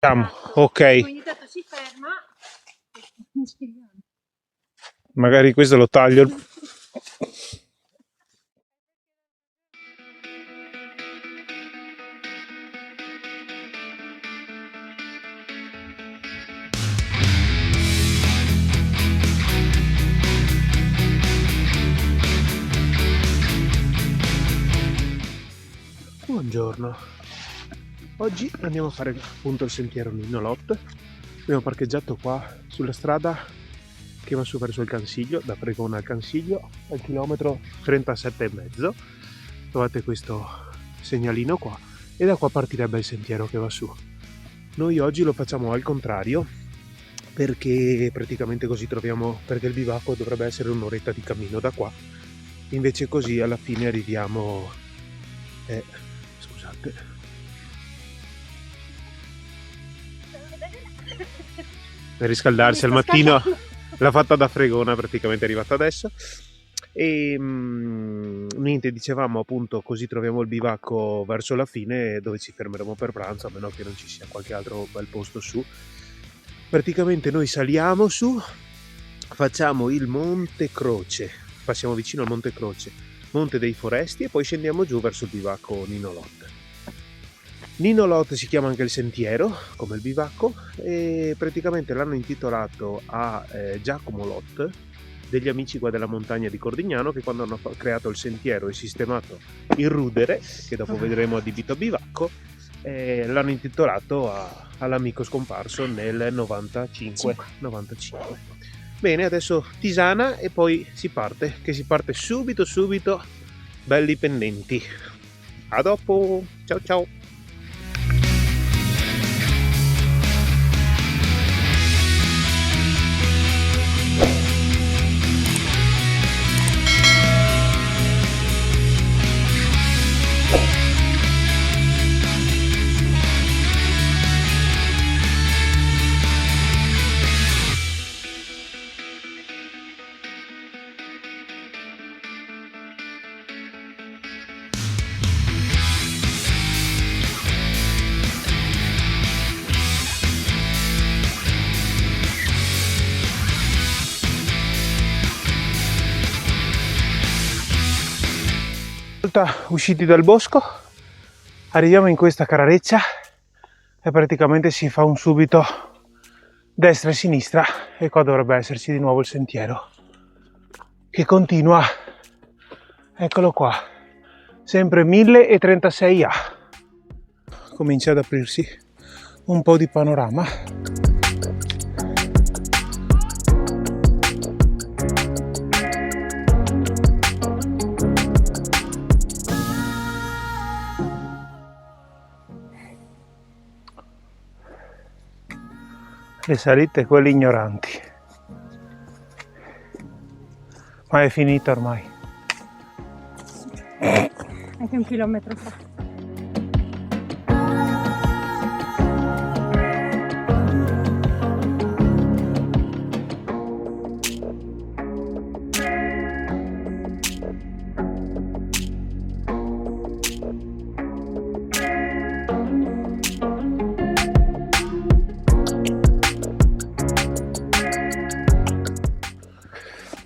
Ok. Ogni tanto si ferma. Magari questo lo taglio. Buongiorno, oggi andiamo a fare appunto il sentiero Ninolot. Abbiamo parcheggiato qua sulla strada che va su verso il Cansiglio, da Pregona al Cansiglio, al chilometro 37,5. Trovate questo segnalino qua e da qua partirebbe il sentiero che va su. Noi oggi lo facciamo al contrario perché praticamente così troviamo, perché il bivacco dovrebbe essere un'oretta di cammino da qua, invece così alla fine arriviamo scusate, per riscaldarsi al mattino. L'ha fatta da fregona, praticamente è arrivata adesso. E niente, dicevamo appunto così troviamo il bivacco verso la fine dove ci fermeremo per pranzo, a meno che non ci sia qualche altro bel posto su. Praticamente noi saliamo su, facciamo il Monte Croce, passiamo vicino al Monte Croce, Monte dei Foresti, e poi scendiamo giù verso il bivacco Ninolot. Ninolot si chiama anche il sentiero, come il bivacco, e praticamente l'hanno intitolato a Giacomo Lot, degli amici qua della montagna di Cordignano, che quando hanno creato il sentiero e sistemato il rudere, che dopo vedremo adibito a bivacco, l'hanno intitolato all'amico scomparso nel 95. Bene, adesso tisana e poi si parte, che si parte subito, belli pendenti. A dopo, ciao ciao! Usciti dal bosco arriviamo in questa carareccia e praticamente si fa un subito destra e sinistra e qua dovrebbe esserci di nuovo il sentiero che continua, eccolo qua, sempre 1036A. Comincia ad aprirsi un po' di panorama. Le salite quelle ignoranti, ma è finita ormai. Anche 1 chilometro fa.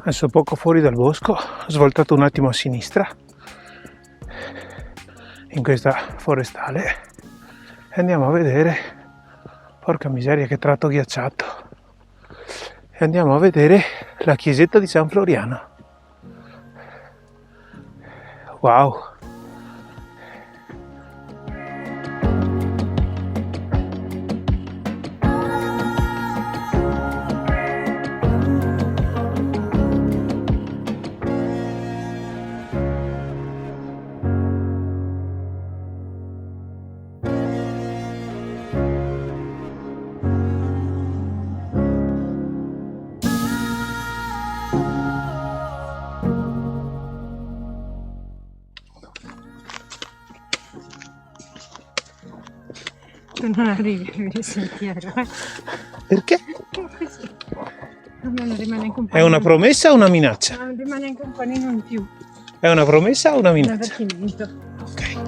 Adesso poco fuori dal bosco, ho svoltato un attimo a sinistra in questa forestale e andiamo a vedere, porca miseria che tratto ghiacciato, e andiamo a vedere la chiesetta di San Floriano. Wow! Tu non arrivi a il sentiero, Perché? Così. Almeno rimane in È compagnia. una promessa o una minaccia? No, rimane in compagnia in più. È una promessa o una Un minaccia? avvertimento. Ok.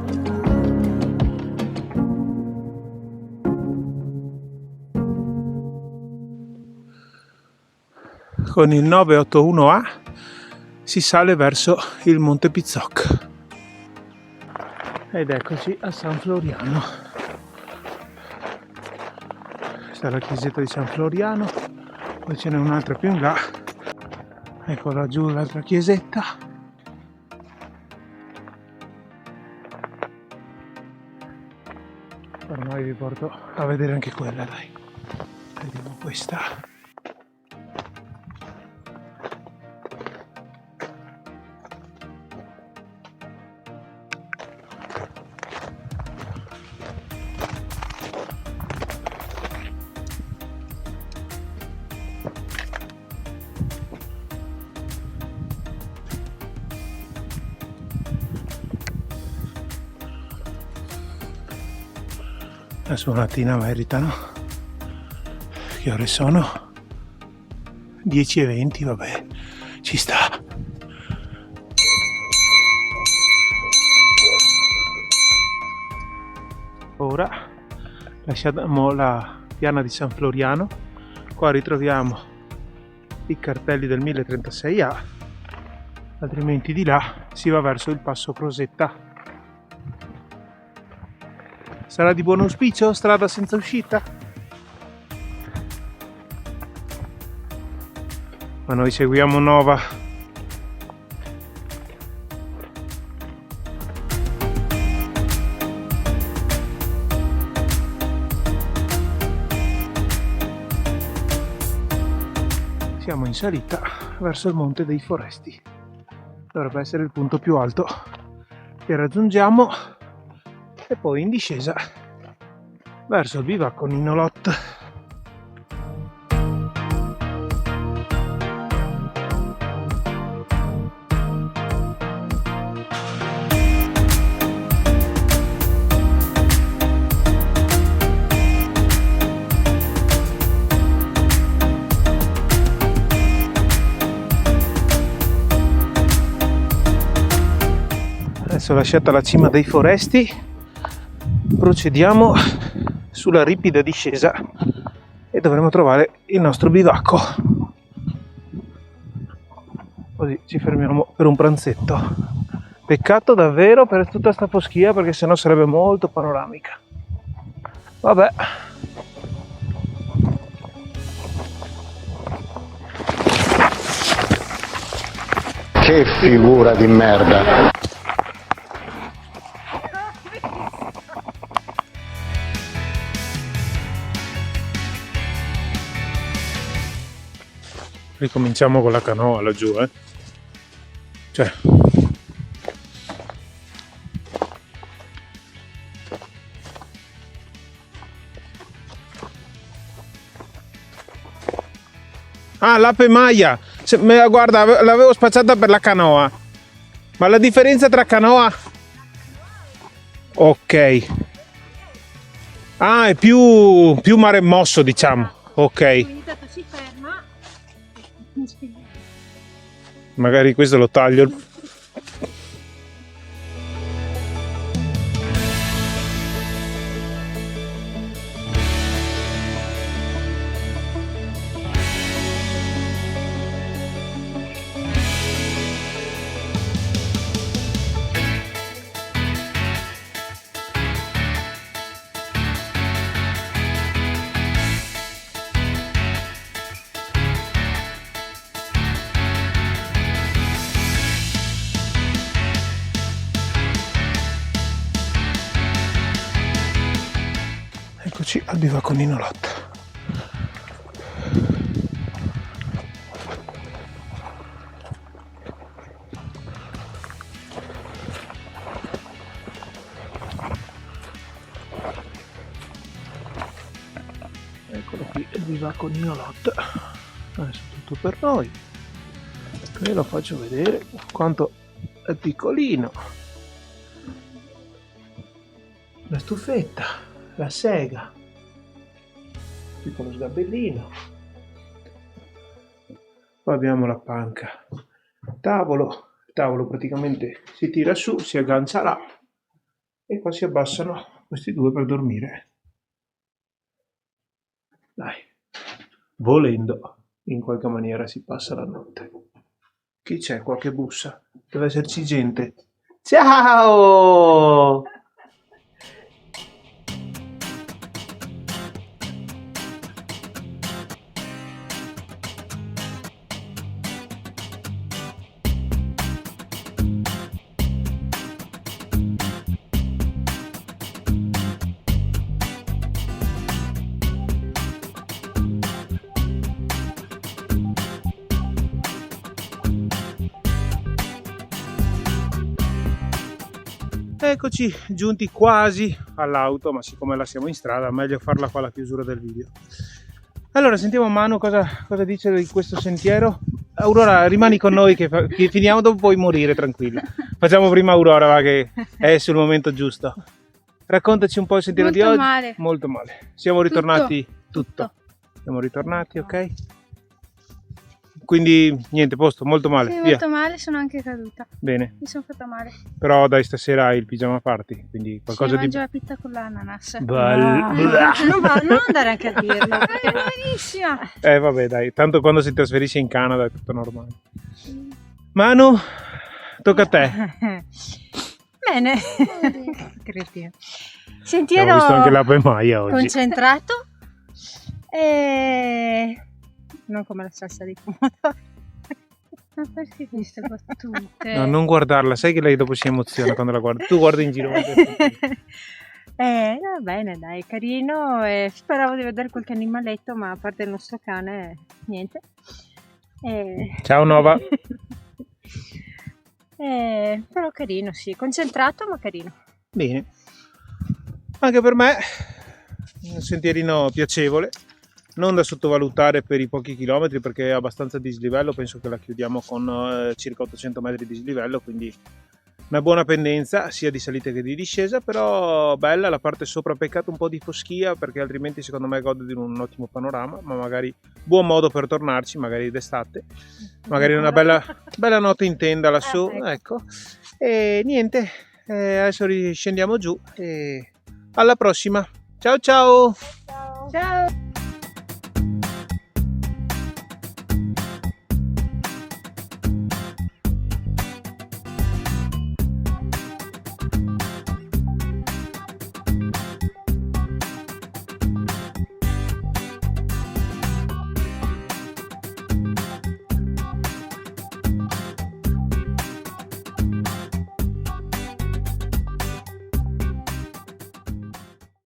con il 981A si sale verso il Monte Pizzoc. Ed eccoci a San Floriano. Questa è la chiesetta di San Floriano, poi ce n'è un'altra più in là. Ecco laggiù l'altra chiesetta. Ormai vi porto a vedere anche quella, dai. Vediamo questa. Adesso una mattina meritano. Che ore sono? 10:20, vabbè, ci sta. Ora lasciamo la piana di San Floriano. Qua ritroviamo i cartelli del 1036A, altrimenti di là si va verso il passo Crosetta. Sarà di buon auspicio? Strada senza uscita? Ma noi seguiamo Nova. Siamo in salita verso il Monte dei Foresti. Dovrebbe essere il punto più alto che raggiungiamo. E poi in discesa verso il bivacco Ninolot. Adesso lasciata la cima dei Foresti, procediamo sulla ripida discesa e dovremo trovare il nostro bivacco. Così ci fermiamo per un pranzetto. Peccato davvero per tutta sta foschia, perché sennò sarebbe molto panoramica. Vabbè. Che figura di merda! Ricominciamo con la canoa laggiù, Cioè. Ah, l'ape Maya! Guarda, l'avevo spacciata per la canoa. Ma la differenza tra canoa... Ok. Ah, è più mare mosso, diciamo. Ok. Si ferma. Magari questo lo taglio. Eccoci al bivacco Ninolot. Eccolo qui il bivacco Ninolot. Adesso tutto per noi. Ve lo faccio vedere quanto è piccolino. La stufetta, la sega, piccolo sgabellino. Poi abbiamo la panca, il tavolo praticamente si tira su, si aggancia là e qua si abbassano questi due per dormire. Dai, volendo. in qualche maniera si passa la notte. Chi c'è? Qualche bussa? Deve esserci gente. Ciao! Eccoci giunti quasi all'auto, ma siccome la siamo in strada, meglio farla qua alla chiusura del video. Allora, sentiamo Manu cosa dice di questo sentiero. Aurora, rimani con noi che finiamo, dopo puoi morire tranquilla. Facciamo prima Aurora, va, che è sul momento giusto. Raccontaci un po' il sentiero Molto di oggi. male. Molto male. Siamo ritornati Tutto. Siamo ritornati, ok? Quindi niente, posto, molto male. Sì, Via. molto male, sono anche caduta. Bene. Mi sono fatta male. Però dai, stasera hai il pigiama party, quindi qualcosa Mangio di la pizza con l'ananas. Non andare anche a dirlo. È buonissima. Vabbè dai, tanto quando si trasferisce in Canada è tutto normale. Manu, tocca a te. Bene. Cretino. Sentiero Abbiamo visto anche l'ape Maia oggi. concentrato e non come la salsa di pomodoro. Ma perché queste battute? No, non guardarla, sai che lei dopo si emoziona quando la guarda. Tu guarda in giro. Va bene, dai, carino. Speravo di vedere qualche animaletto, ma a parte il nostro cane, niente. Ciao Nova. Però carino, sì, concentrato ma carino. Bene. Anche per me un sentierino piacevole, non da sottovalutare per i pochi chilometri perché è abbastanza dislivello, penso che la chiudiamo con circa 800 metri di dislivello, quindi una buona pendenza sia di salita che di discesa, però bella. La parte sopra, peccato un po' di foschia perché altrimenti secondo me gode di un ottimo panorama, ma magari buon modo per tornarci, magari d'estate, magari una bella notte in tenda lassù, ecco. E niente, adesso riscendiamo giù e alla prossima. Ciao ciao! Ciao!